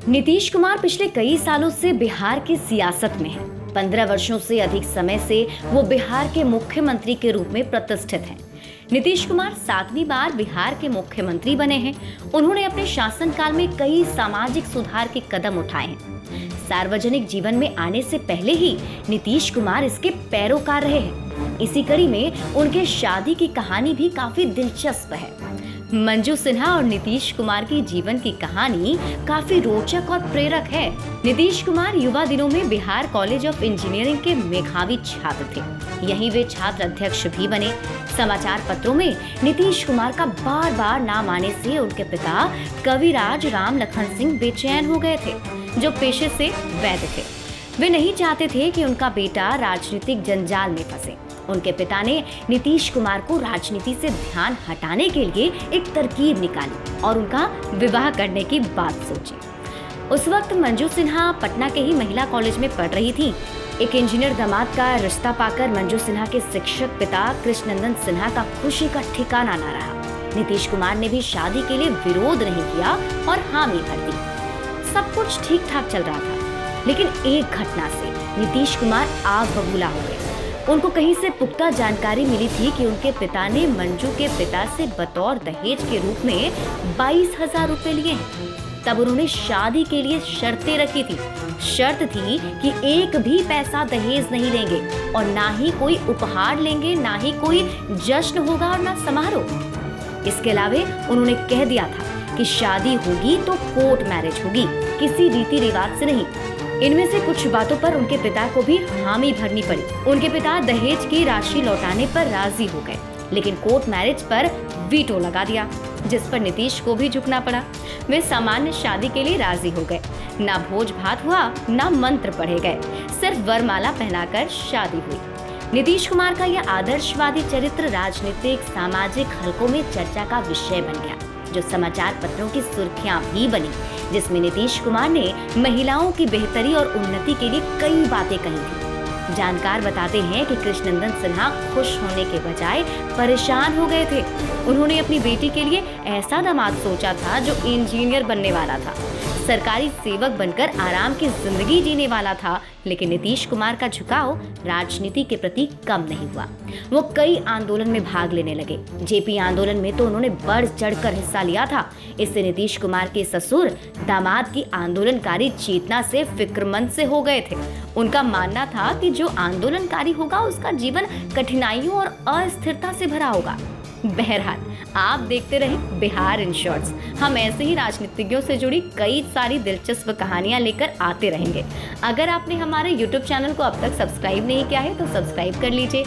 नीतीश कुमार पिछले कई सालों से बिहार की सियासत में हैं। 15 वर्षों से अधिक समय से वो बिहार के मुख्यमंत्री के रूप में प्रतिष्ठित हैं। नीतीश कुमार 7वीं बार बिहार के मुख्यमंत्री बने हैं। उन्होंने अपने शासनकाल में कई सामाजिक सुधार के कदम उठाए हैं। सार्वजनिक जीवन में आने से पहले ही नीतीश कुमार इसके पैरोकार रहे हैं। इसी कड़ी में उनके शादी की कहानी भी काफी दिलचस्प है। मंजू सिन्हा और नीतीश कुमार की जीवन की कहानी काफी रोचक और प्रेरक है। नीतीश कुमार युवा दिनों में बिहार कॉलेज ऑफ इंजीनियरिंग के मेधावी छात्र थे। यहीं वे छात्र अध्यक्ष भी बने। समाचार पत्रों में नीतीश कुमार का बार बार नाम आने से उनके पिता कविराज राम लखन सिंह बेचैन हो गए थे, जो पेशे से वैद्य थे। वे नहीं चाहते थे कि उनका बेटा राजनीतिक जंजाल में फंसे। उनके पिता ने नीतीश कुमार को राजनीति से ध्यान हटाने के लिए एक तरकीब निकाली और उनका विवाह करने की बात सोची। उस वक्त मंजू सिन्हा पटना के ही महिला कॉलेज में पढ़ रही थी। एक इंजीनियर दामाद का रिश्ता पाकर मंजू सिन्हा के शिक्षक पिता कृष्णनंदन सिन्हा का खुशी का ठिकाना न रहा। नीतीश कुमार ने भी शादी के लिए विरोध नहीं किया और हामी भर दी। सब कुछ ठीक ठाक चल रहा था, लेकिन एक घटना से नीतीश कुमार आग बबूला हो गए। उनको कहीं से पुख्ता जानकारी मिली थी कि उनके पिता ने मंजू के पिता से बतौर दहेज के रूप में 22,000 रुपए लिए हैं। तब उन्होंने शादी के लिए शर्तें रखी थी। शर्त थी कि एक भी पैसा दहेज नहीं लेंगे और ना ही कोई उपहार लेंगे, ना ही कोई जश्न होगा और ना समारोह। इसके अलावा उन्होंने कह दिया था कि शादी होगी तो कोर्ट मैरिज होगी, किसी रीति रिवाज से नहीं। इनमें से कुछ बातों पर उनके पिता को भी हामी भरनी पड़ी। उनके पिता दहेज की राशि लौटाने पर राजी हो गए, लेकिन कोर्ट मैरिज पर वीटो लगा दिया, जिस पर नीतीश को भी झुकना पड़ा। वे सामान्य शादी के लिए राजी हो गए। ना भोज भात हुआ, ना मंत्र पढ़े गए, सिर्फ वरमाला पहनाकर शादी हुई। नीतीश कुमार का यह आदर्शवादी चरित्र राजनीतिक सामाजिक हलकों में चर्चा का विषय बन गया, जो समाचार पत्रों की सुर्खियां भी बनी, जिसमें नीतीश कुमार ने महिलाओं की बेहतरी और उन्नति के लिए कई बातें कही थी। जानकार बताते हैं कि कृष्णनंदन सिन्हा खुश होने के बजाय परेशान हो गए थे। उन्होंने अपनी बेटी के लिए ऐसा दामाद सोचा था जो इंजीनियर बनने वाला था, सरकारी सेवक बनकर आराम की जिंदगी जीने वाला था। लेकिन नीतीश कुमार का झुकाव राजनीति के प्रति कम नहीं हुआ। वो कई आंदोलन में भाग लेने लगे। जेपी आंदोलन में तो उन्होंने बढ़ चढ़कर हिस्सा लिया था। इससे नीतीश कुमार के ससुर दामाद की आंदोलनकारी चेतना से फिक्रमंद से हो गए थे। उनका मानना था कि जो आंदोलनकारी होगा उसका जीवन कठिनाइयों और अस्थिरता से भरा होगा। बहरहाल, आप देखते रहें बिहार इन शॉर्ट्स। हम ऐसे ही राजनीतिज्ञों से जुड़ी कई सारी दिलचस्प कहानियां लेकर आते रहेंगे। अगर आपने हमारे YouTube चैनल को अब तक सब्सक्राइब नहीं किया है तो सब्सक्राइब कर लीजिए।